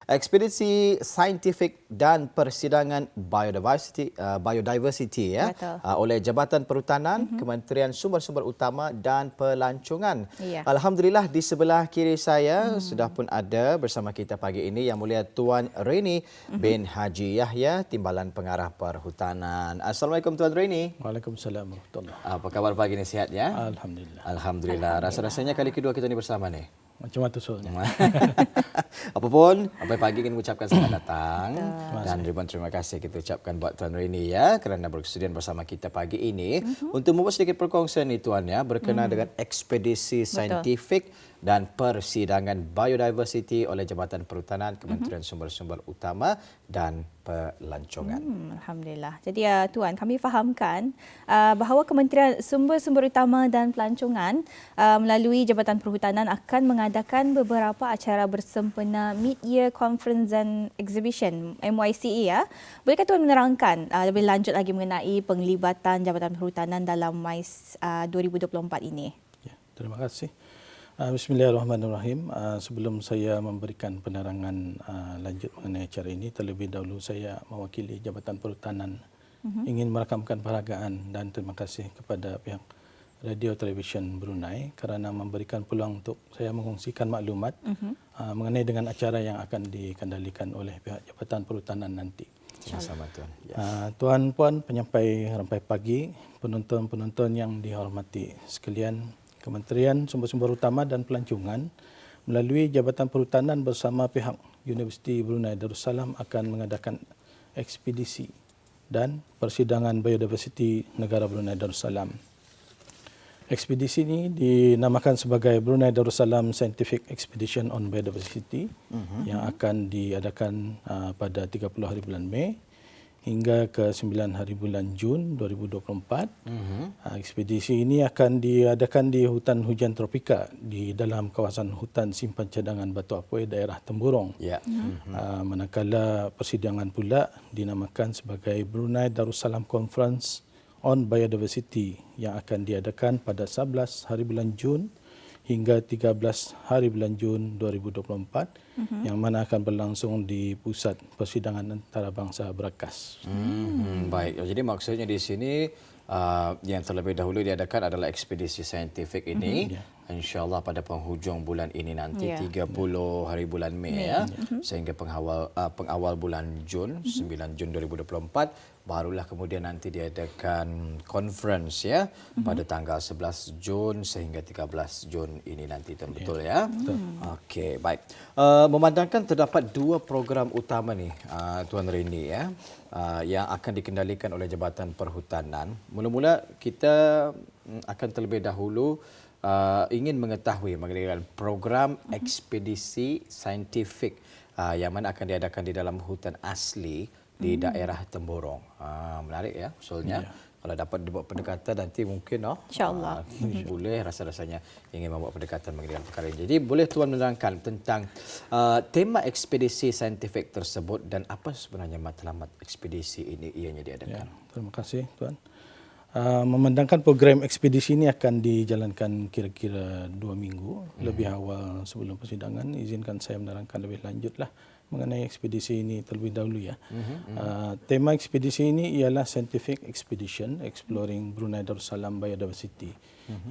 Ekspedisi Saintifik dan Persidangan Biodiversity ya, oleh Jabatan Perhutanan, Kementerian Sumber-Sumber Utama dan Pelancongan. Ya. Alhamdulillah di sebelah kiri saya sudah pun ada bersama kita pagi ini Yang Mulia Tuan Reni bin Haji Yahya, Timbalan Pengarah Perhutanan. Assalamualaikum Tuan Reni. Waalaikumsalam warahmatullahi. Apa khabar pagi ini, sihat ya? Alhamdulillah. Alhamdulillah. Rasa-rasanya kali kedua kita ni bersama ni. Macam mana soalnya? Apapun, sampai pagi kita mengucapkan selamat datang dan ribuan terima kasih kita ucapkan buat Tuan Reni ya kerana bersedia bersama kita pagi ini untuk membuat sedikit perkongsian ni Tuan ya berkenaan dengan ekspedisi saintifik dan persidangan biodiversity oleh Jabatan Perhutanan, Kementerian Sumber-Sumber Utama dan Pelancongan. Alhamdulillah. Jadi Tuan, kami fahamkan bahawa Kementerian Sumber-Sumber Utama dan Pelancongan melalui Jabatan Perhutanan akan mengadakan beberapa acara bersempena Mid-Year Conference and Exhibition MYCE ya. Bolehkah Tuan menerangkan lebih lanjut lagi mengenai penglibatan Jabatan Perhutanan dalam MICE 2024 ini? Ya, terima kasih. Bismillahirrahmanirrahim. Sebelum saya memberikan penerangan lanjut mengenai acara ini, terlebih dahulu saya mewakili Jabatan Perhutanan ingin merakamkan penghargaan dan terima kasih kepada pihak Radio Television Brunei kerana memberikan peluang untuk saya mengkongsikan maklumat mengenai dengan acara yang akan dikendalikan oleh pihak Jabatan Perhutanan nanti. Sama-sama Tuan. Tuan puan penyampai rampai pagi, penonton-penonton yang dihormati sekalian, Kementerian Sumber-Sumber Utama dan Pelancongan melalui Jabatan Perhutanan bersama pihak Universiti Brunei Darussalam akan mengadakan ekspedisi dan persidangan biodiversity negara Brunei Darussalam. Ekspedisi ini dinamakan sebagai Brunei Darussalam Scientific Expedition on Biodiversity yang akan diadakan pada 30 hari bulan Mei hingga ke 9 hari bulan Jun 2024. Ekspedisi ini akan diadakan di hutan hujan tropika di dalam kawasan hutan simpan cadangan Batu Apoi daerah Temburong. Manakala persidangan pula dinamakan sebagai Brunei Darussalam Conference on Biodiversity yang akan diadakan pada 11 hari bulan Jun hingga 13 hari bulan Jun 2024 yang mana akan berlangsung di Pusat Persidangan Antarabangsa Berakas. Baik, jadi maksudnya di sini yang terlebih dahulu diadakan adalah ekspedisi saintifik ini. InsyaAllah pada penghujung bulan ini nanti 30 hari bulan Mei ya, sehingga pengawal bulan Jun 9 Jun 2024 barulah kemudian nanti diadakan conference ya pada tanggal 11 Jun sehingga 13 Jun ini nanti betul ya. Okey, baik. Memandangkan terdapat dua program utama nih Tuan Reni ya yang akan dikendalikan oleh Jabatan Perhutanan. Mula-mula kita akan terlebih dahulu ingin mengetahui mengenai program ekspedisi saintifik yang mana akan diadakan di dalam hutan asli di daerah Temburong. Menarik ya usulnya. Kalau dapat dibuat pendekatan nanti mungkin InsyaAllah boleh rasa-rasanya ingin membuat pendekatan mengenai perkara ini. Jadi boleh Tuan menerangkan tentang tema ekspedisi saintifik tersebut dan apa sebenarnya matlamat ekspedisi ini ianya diadakan. Terima kasih Tuan. Memandangkan program ekspedisi ini akan dijalankan kira-kira 2 minggu lebih awal sebelum persidangan. Izinkan saya menerangkan lebih lanjutlah mengenai ekspedisi ini terlebih dahulu ya. Tema ekspedisi ini ialah Scientific Expedition Exploring Brunei Darussalam Biodiversity,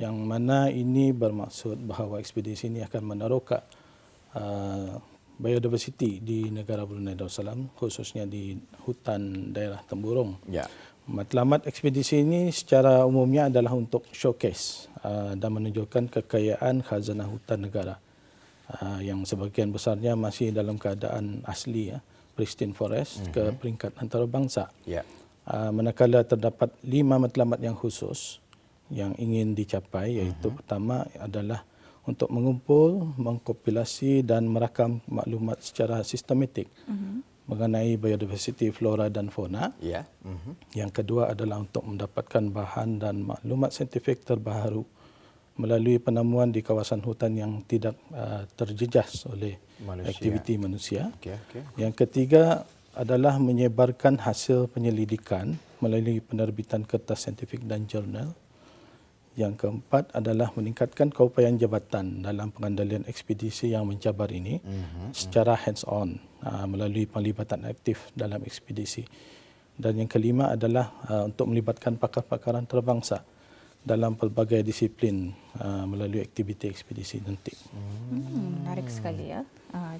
yang mana ini bermaksud bahawa ekspedisi ini akan meneroka biodiversity di negara Brunei Darussalam, khususnya di hutan daerah Temburong. Matlamat ekspedisi ini secara umumnya adalah untuk showcase dan menunjukkan kekayaan khazanah hutan negara yang sebagian besarnya masih dalam keadaan asli ya, pristine forest ke peringkat antarabangsa. Manakala terdapat 5 matlamat yang khusus yang ingin dicapai, iaitu pertama adalah untuk mengumpul, mengkompilasi dan merakam maklumat secara sistematik mengenai biodiversity flora dan fauna. Yang kedua adalah untuk mendapatkan bahan dan maklumat saintifik terbaru melalui penemuan di kawasan hutan yang tidak terjejas oleh aktiviti manusia. Yang ketiga adalah menyebarkan hasil penyelidikan melalui penerbitan kertas saintifik dan jurnal. Yang keempat adalah meningkatkan keupayaan jabatan dalam pengendalian ekspedisi yang mencabar ini secara hands-on. melalui penglibatan aktif dalam ekspedisi. Dan yang kelima adalah untuk melibatkan pakar-pakar antarabangsa dalam pelbagai disiplin melalui aktiviti ekspedisi nanti. Menarik sekali ya.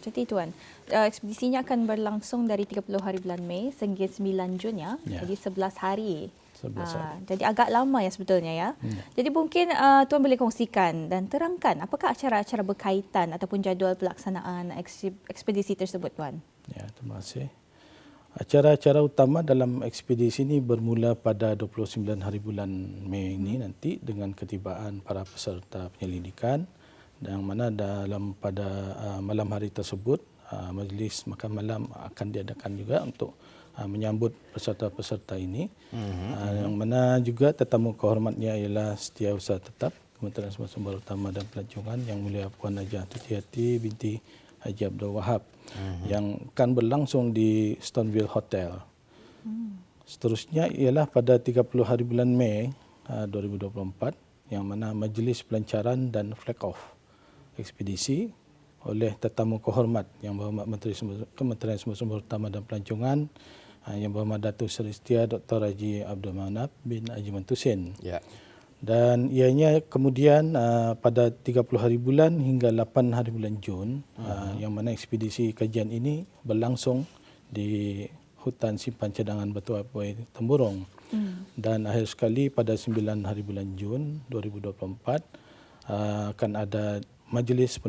Jadi Tuan, ekspedisinya akan berlangsung dari 30 hari bulan Mei sehingga 9 Jun ya. Jadi 11 hari. 11 hari. Jadi agak lama ya sebetulnya ya. Jadi mungkin Tuan boleh kongsikan dan terangkan apakah acara-acara berkaitan ataupun jadual pelaksanaan ekspedisi tersebut Tuan? Ya, terima kasih. Acara-acara utama dalam ekspedisi ini bermula pada 29 hari bulan Mei ini nanti dengan ketibaan para peserta penyelidikan, yang mana pada malam hari tersebut majlis makan malam akan diadakan juga untuk menyambut peserta-peserta ini. Yang mana juga tetamu kehormatnya ialah Setiausaha Tetap Kementerian Sumber Utama dan Pelancongan Yang Mulia Puan Haji Tutiyati binti Haji Abdul Wahab yang akan berlangsung di Stoneville Hotel. Seterusnya ialah pada 30 hari bulan Mei 2024 yang mana majlis pelancaran dan flag off ekspedisi oleh tetamu kehormat Yang Berhormat Menteri Kementerian Sumber Utama dan Pelancongan Yang Berhormat Datuk Seri Setia Dr. Haji Abdul Manap bin Haji Mantusin. Ya. Dan ianya kemudian pada 30 hari bulan hingga 8 hari bulan Jun yang mana ekspedisi kajian ini berlangsung di Hutan Simpan Cadangan Batu Api Temburong. Dan akhir sekali pada 9 hari bulan Jun 2024 akan ada majlis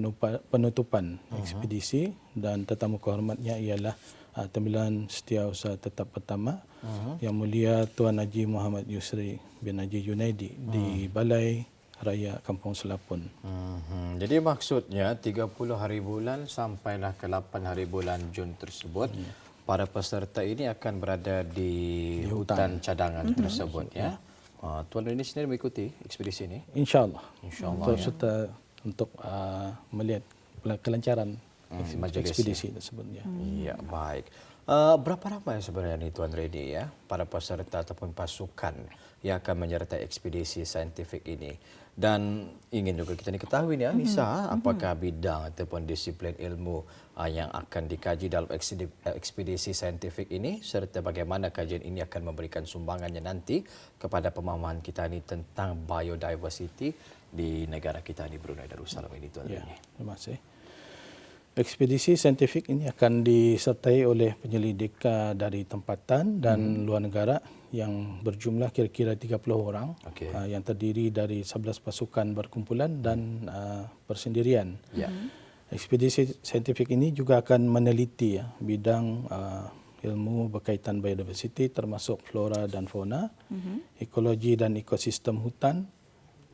penutupan ekspedisi dan tetamu kehormatnya ialah Tembilan Setiausaha Tetap Pertama Yang Mulia Tuan Haji Muhammad Yusri bin Haji Junaidi di Balai Raya Kampung Selapun. Jadi maksudnya 30 hari bulan sampailah ke 8 hari bulan Jun tersebut, para peserta ini akan berada di hutan cadangan tersebut ya. Tuan Rini sendiri mengikuti ekspedisi ini? InsyaAllah. InsyaAllah. Serta untuk melihat kelancaran majelis ekspedisi tersebut. Ya, baik. Berapa ramai sebenarnya ni Tuan Redi ya para peserta ataupun pasukan yang akan menyertai ekspedisi saintifik ini? Dan ingin juga kita ketahui ya Nisa, apakah bidang ataupun disiplin ilmu yang akan dikaji dalam ekspedisi saintifik ini serta bagaimana kajian ini akan memberikan sumbangannya nanti kepada pemahaman kita ini tentang biodiversity di negara kita di Brunei Darussalam ini Tuan Redi. Terima kasih. Ekspedisi saintifik ini akan disertai oleh penyelidik dari tempatan dan luar negara yang berjumlah kira-kira 30 orang yang terdiri dari 11 pasukan berkumpulan dan persendirian. Ekspedisi saintifik ini juga akan meneliti bidang ilmu berkaitan biodiversity termasuk flora dan fauna, ekologi dan ekosistem hutan,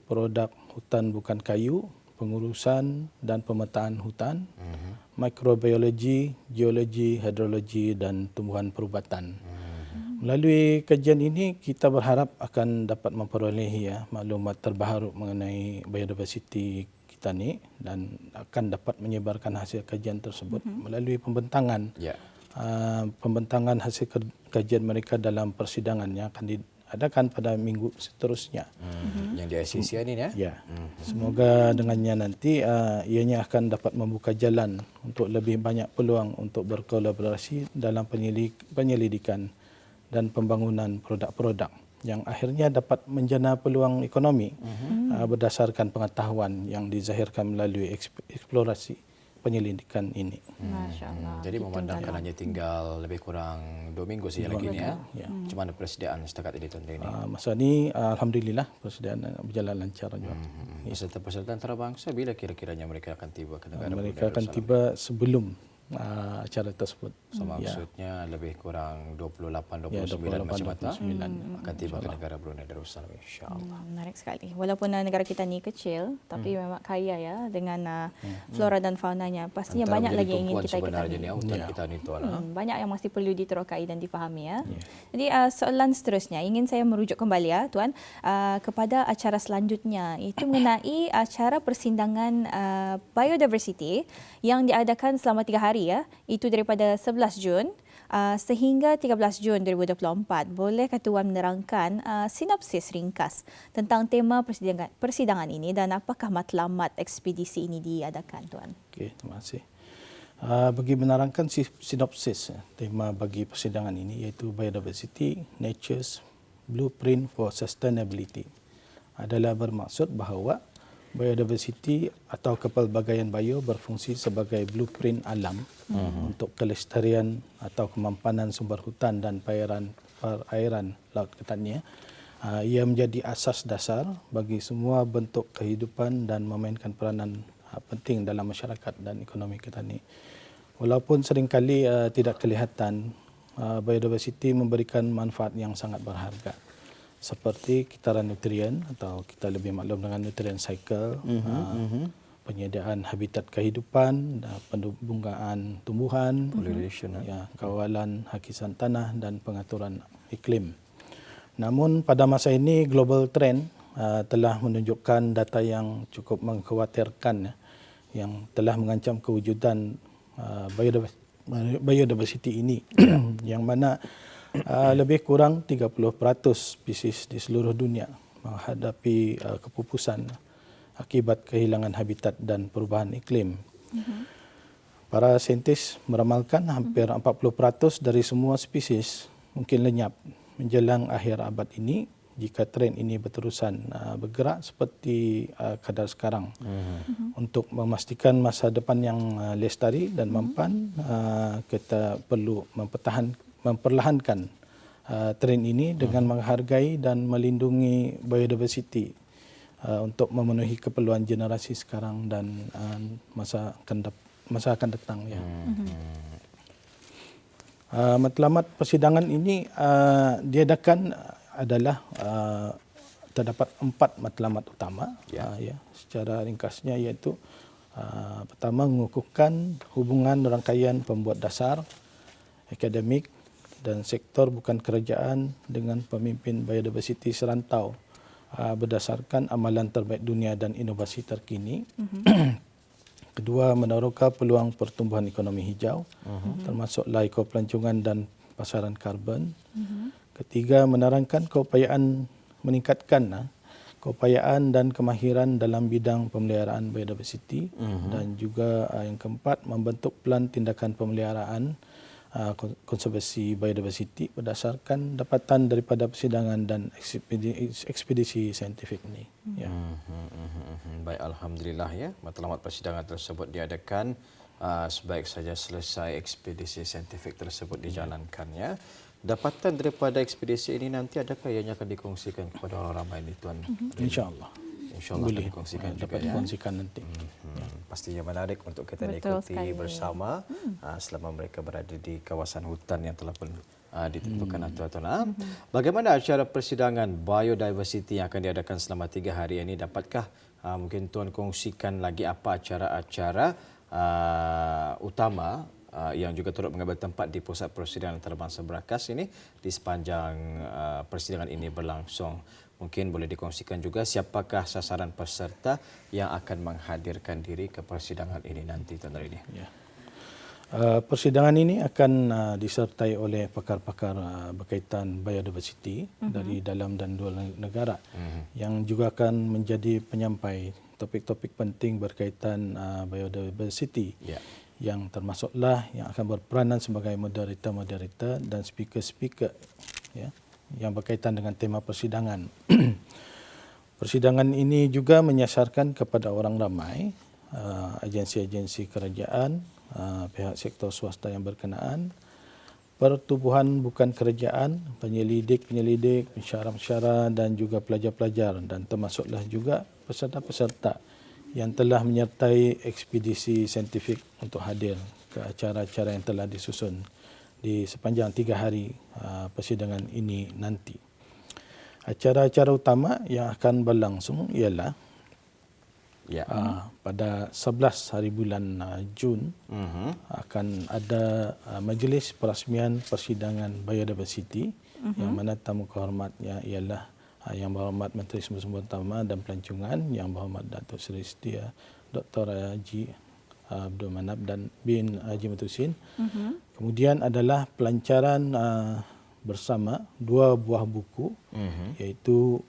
produk hutan bukan kayu, pengurusan dan pemetaan hutan, mikrobiologi, geologi, hidrologi dan tumbuhan perubatan. Melalui kajian ini kita berharap akan dapat memperoleh maklumat terbaru mengenai biodiversity kita ni dan akan dapat menyebarkan hasil kajian tersebut melalui pembentangan hasil kajian mereka dalam persidangan yang akan diadakan pada minggu seterusnya. Yang di ICC ini ya? Ya. Semoga dengannya nanti ianya akan dapat membuka jalan untuk lebih banyak peluang untuk berkolaborasi dalam penyelidikan dan pembangunan produk-produk yang akhirnya dapat menjana peluang ekonomi berdasarkan pengetahuan yang dizahirkan melalui eksplorasi penyelidikan ini. Masya Allah. Jadi memandangkan hanya tinggal lebih kurang 2 minggu saja lagi ni ya. Macam mana persediaan setakat ini Tuan Redi? Masa ini alhamdulillah persediaan berjalan lancar juga. Peserta-peserta antarabangsa bila kira-kiranya mereka akan tiba ke negara mereka akan tiba sebelum acara tersebut. So, maksudnya lebih kurang 28-29 macam akan tiba ke negara Brunei Darussalam insya-Allah. Menarik sekali. Walaupun negara kita ni kecil tapi memang kaya ya dengan flora dan faunanya. Pastinya Antara banyak lagi yang ingin kita sebenarnya ketahui. ni hutan kita ni Tuan. Banyak yang masih perlu diterokai dan difahami ya. Jadi soalan seterusnya ingin saya merujuk kembali ya Tuan kepada acara selanjutnya itu mengenai acara persindangan biodiversity yang diadakan selama 3 hari ya. Itu daripada 11 Jun sehingga 13 Jun 2024. Bolehkah Tuan menerangkan sinopsis ringkas tentang tema persidangan ini dan apakah matlamat ekspedisi ini diadakan Tuan? Okey, terima kasih. Bagi menerangkan sinopsis tema bagi persidangan ini iaitu Biodiversity, Nature's Blueprint for Sustainability adalah bermaksud bahawa biodiversity atau kepelbagaian bio berfungsi sebagai blueprint alam untuk kelestarian atau kemampanan sumber hutan dan perairan laut Ketania. Ia menjadi asas dasar bagi semua bentuk kehidupan dan memainkan peranan penting dalam masyarakat dan ekonomi Ketani. Walaupun seringkali tidak kelihatan, biodiversity memberikan manfaat yang sangat berharga. Seperti kitaran nutrien atau kita lebih maklum dengan nutrient cycle, penyediaan habitat kehidupan, pembungkaan tumbuhan, kawalan hakisan tanah dan pengaturan iklim. Namun pada masa ini global trend telah menunjukkan data yang cukup mengkhawatirkan yang telah mengancam kewujudan biodiversity ini yang mana lebih kurang 30% spesies di seluruh dunia menghadapi kepupusan akibat kehilangan habitat dan perubahan iklim. Para saintis meramalkan hampir 40% dari semua spesies mungkin lenyap menjelang akhir abad ini jika tren ini berterusan bergerak seperti kadar sekarang. Untuk memastikan masa depan yang lestari dan mampan, kita perlu memperlahankan tren ini dengan menghargai dan melindungi biodiversity untuk memenuhi keperluan generasi sekarang dan masa akan datang. Ya. Matlamat persidangan ini diadakan adalah terdapat 4 matlamat utama. Secara ringkasnya iaitu pertama mengukuhkan hubungan rangkaian pembuat dasar, akademik dan sektor bukan kerajaan dengan pemimpin biodiversity serantau berdasarkan amalan terbaik dunia dan inovasi terkini. Kedua, meneroka peluang pertumbuhan ekonomi hijau, termasuklah ekopelancongan dan pasaran karbon. Ketiga, menerangkan meningkatkan keupayaan dan kemahiran dalam bidang pemeliharaan biodiversity. Dan juga yang keempat, membentuk plan tindakan pemeliharaan konservasi biodiversity berdasarkan dapatan daripada persidangan dan ekspedisi saintifik ini. Baik, alhamdulillah ya, matlamat persidangan tersebut diadakan sebaik saja selesai ekspedisi saintifik tersebut dijalankannya. Dapatan daripada ekspedisi ini nanti adakah ianya akan dikongsikan kepada orang ramai ni Tuan? InsyaAllah. InsyaAllah akan dikongsikan juga dapat dikongsikan nanti. Pastinya menarik untuk kita ikuti bersama selama mereka berada di kawasan hutan yang telah pun ditentukan Tuan-Tuan. Bagaimana acara persidangan biodiversity yang akan diadakan selama 3 hari ini? Dapatkah mungkin Tuan kongsikan lagi apa acara-acara utama yang juga turut mengambil tempat di pusat persidangan antarabangsa Berakas ini di sepanjang persidangan ini berlangsung? Mungkin boleh dikongsikan juga siapakah sasaran peserta yang akan menghadirkan diri ke persidangan ini nanti, Tuan Rini? Ya. Persidangan ini akan disertai oleh pakar-pakar berkaitan biodiversity dari dalam dan luar negara yang juga akan menjadi penyampai topik-topik penting berkaitan biodiversity. Yang termasuklah yang akan berperanan sebagai moderator dan speaker-speaker yang berkaitan dengan tema persidangan. Persidangan ini juga menyasarkan kepada orang ramai, agensi-agensi kerajaan, pihak sektor swasta yang berkenaan, pertubuhan bukan kerajaan, penyelidik-penyelidik, pensyarah-pensyarah dan juga pelajar-pelajar, dan termasuklah juga peserta-peserta yang telah menyertai ekspedisi saintifik untuk hadir ke acara-acara yang telah disusun di sepanjang 3 hari persidangan ini nanti. Acara-acara utama yang akan berlangsung ialah pada 11 hari bulan Jun akan ada majlis perasmian persidangan biodiversity yang mana tamu kehormatnya ialah Yang Berhormat Menteri Sumber-Sumber Utama dan Pelancongan, Yang Berhormat Datuk Seri Setia Dr. Haji Abdul Manap dan bin Haji Matusin. Kemudian adalah pelancaran bersama 2 buah buku, iaitu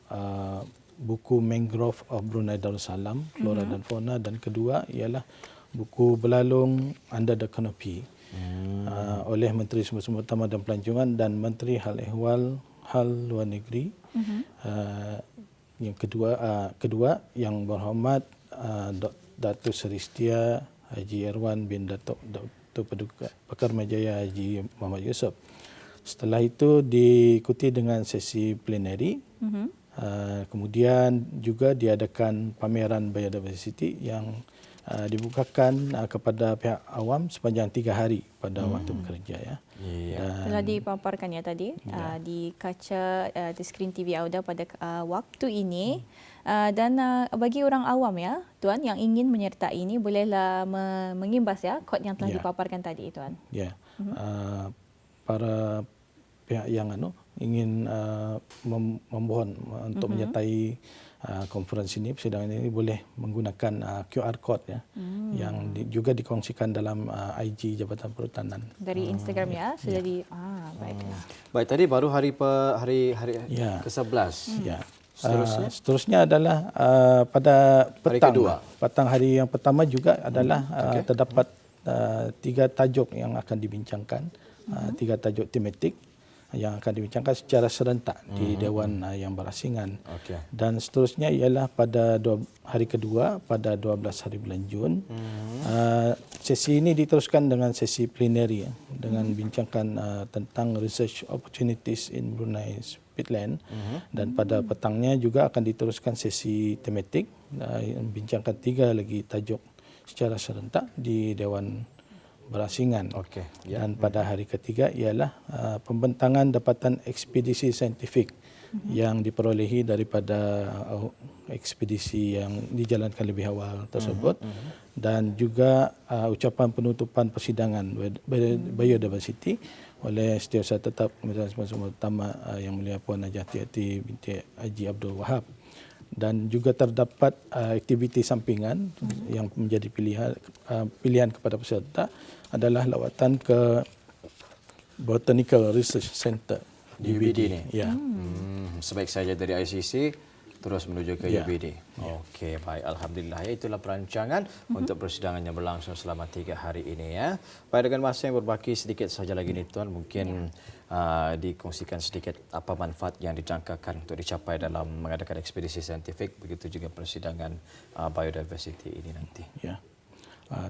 buku Mangrove of Brunei Darussalam, Flora dan Fauna, dan kedua ialah buku berlalung Under the Canopy oleh Menteri Sumber-Sumber Utama dan Pelancongan dan Menteri Hal Ehwal Hal Luar Negeri. Yang kedua yang berhormat Datuk Seri Setia Haji Erwan bin Datuk Paduka Pakar Majaya Haji Muhammad Yusof. Setelah itu diikuti dengan sesi plenary. Kemudian juga diadakan pameran biodiversity yang dibukakan kepada pihak awam sepanjang 3 hari pada waktu bekerja ya. Telah dipaparkan ya tadi di kaca di skrin TV Auda pada waktu ini. Dan bagi orang awam ya Tuan yang ingin menyertai ini bolehlah mengimbas ya kod yang telah dipaparkan tadi Tuan. Ya. Para pihak yang ingin memohon untuk menyertai konferensi ini, persidangan ini boleh menggunakan QR code ya, yang juga dikongsikan dalam IG Jabatan Perhutanan. Dari Instagram ya, sudah di baiklah. Baik, tadi baru hari ke-11. Ya. Seterusnya adalah pada petang hari yang pertama juga adalah terdapat 3 tajuk yang akan dibincangkan, 3 tajuk tematik yang akan dibincangkan secara serentak di Dewan yang berasingan. Dan seterusnya ialah pada hari kedua pada 12 hari bulan Jun. Sesi ini diteruskan dengan sesi plenary dengan bincangkan tentang research opportunities in Brunei Peatland. Dan pada petangnya juga akan diteruskan sesi tematik membincangkan 3 lagi tajuk secara serentak di Dewan berasingan. Dan pada hari ketiga ialah pembentangan dapatan ekspedisi saintifik yang diperolehi daripada ekspedisi yang dijalankan lebih awal tersebut, dan juga ucapan penutupan persidangan biodiversity oleh Setiausaha Tetap Kementerian Sumber Utama Yang Mulia Puan Hajah Ati binti Haji Abdul Wahab. Dan juga terdapat aktiviti sampingan yang menjadi pilihan kepada peserta adalah lawatan ke Botanical Research Center di UBD ni. Ya. Sebaik saja dari ICC terus menuju ke UBD. Okey, baik, alhamdulillah. Itulah perancangan untuk persidangan yang berlangsung selama 3 hari ini ya. Baik, dengan masa yang berbaki sedikit saja lagi ni Tuan, mungkin dikongsikan sedikit apa manfaat yang dijangkakan untuk dicapai dalam mengadakan ekspedisi saintifik, begitu juga persidangan biodiversity ini nanti. Ya.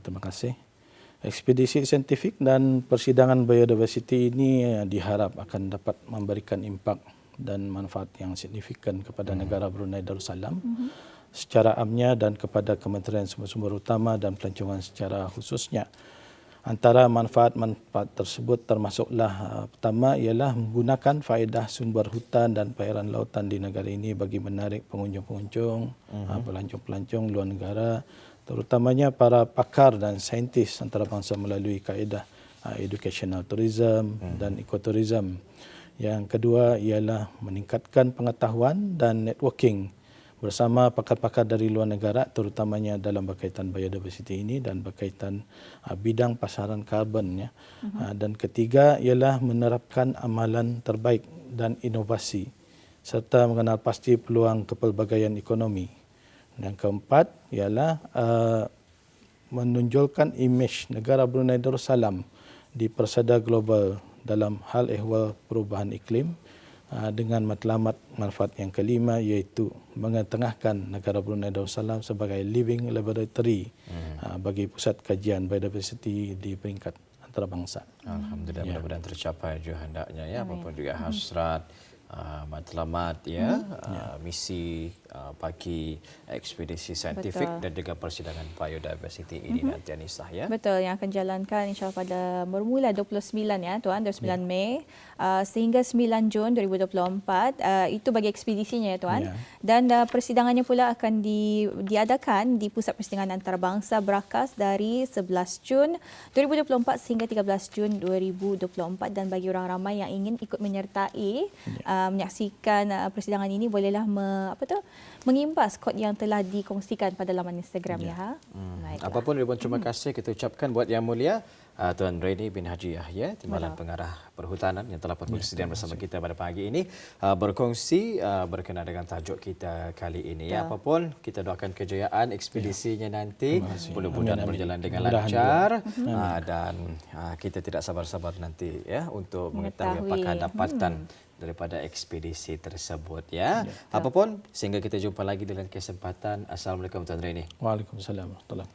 Terima kasih. Ekspedisi saintifik dan persidangan biodiversity ini diharap akan dapat memberikan impak dan manfaat yang signifikan kepada negara Brunei Darussalam secara amnya dan kepada Kementerian Sumber-Sumber Utama dan Pelancongan secara khususnya. Antara manfaat-manfaat tersebut termasuklah pertama ialah menggunakan faedah sumber hutan dan perairan lautan di negara ini bagi menarik pengunjung-pengunjung, pelancong-pelancong luar negara, terutamanya para pakar dan saintis antarabangsa melalui kaedah educational tourism dan ecotourism. Yang kedua ialah meningkatkan pengetahuan dan networking bersama pakar-pakar dari luar negara, terutamanya dalam berkaitan biodiversity ini dan berkaitan bidang pasaran karbon ya. Dan ketiga ialah menerapkan amalan terbaik dan inovasi serta mengenal pasti peluang kepelbagaian ekonomi. Yang keempat ialah menonjolkan imej negara Brunei Darussalam di persada global dalam hal ehwal perubahan iklim, dengan matlamat manfaat yang kelima iaitu mengetengahkan negara Brunei Darussalam sebagai living laboratory bagi pusat kajian biodiversity di peringkat antarabangsa. Alhamdulillah, mudah-mudahan tercapai juga hendaknya ya, apapun juga hasrat matlamat ya, misi bagi ekspedisi saintifik dan juga persidangan biodiversity ini nanti Anisah ya. Betul, yang akan jalankan insya-Allah pada bermula 29 ya Tuan, 29 Mei sehingga 9 Jun 2024. Itu bagi ekspedisinya ya Tuan. Dan persidangannya pula akan diadakan di Pusat Persidangan Antarabangsa Berakas dari 11 Jun 2024 sehingga 13 Jun 2024, dan bagi orang ramai yang ingin ikut menyertai menyaksikan persidangan ini bolehlah mengimbas kod yang telah dikongsikan pada laman Instagram ya. Apapun ribuan terima kasih kita ucapkan buat Yang Mulia Tuan Reni bin Haji Yahya, Timbalan Pengarah Perhutanan yang telah bersedia bersama kita pada pagi ini berkongsi berkenaan dengan tajuk kita kali ini. Ya, apapun kita doakan kejayaan ekspedisinya nanti, mudah-mudahan berjalan dengan lancar dan kita tidak sabar-sabar nanti ya untuk mengetahui apakah dapatan daripada ekspedisi tersebut ya. Apapun sehingga kita jumpa lagi dalam kesempatan. Assalamualaikum Tuan Reni. Waalaikumsalam warahmatullahi wabarakatuh.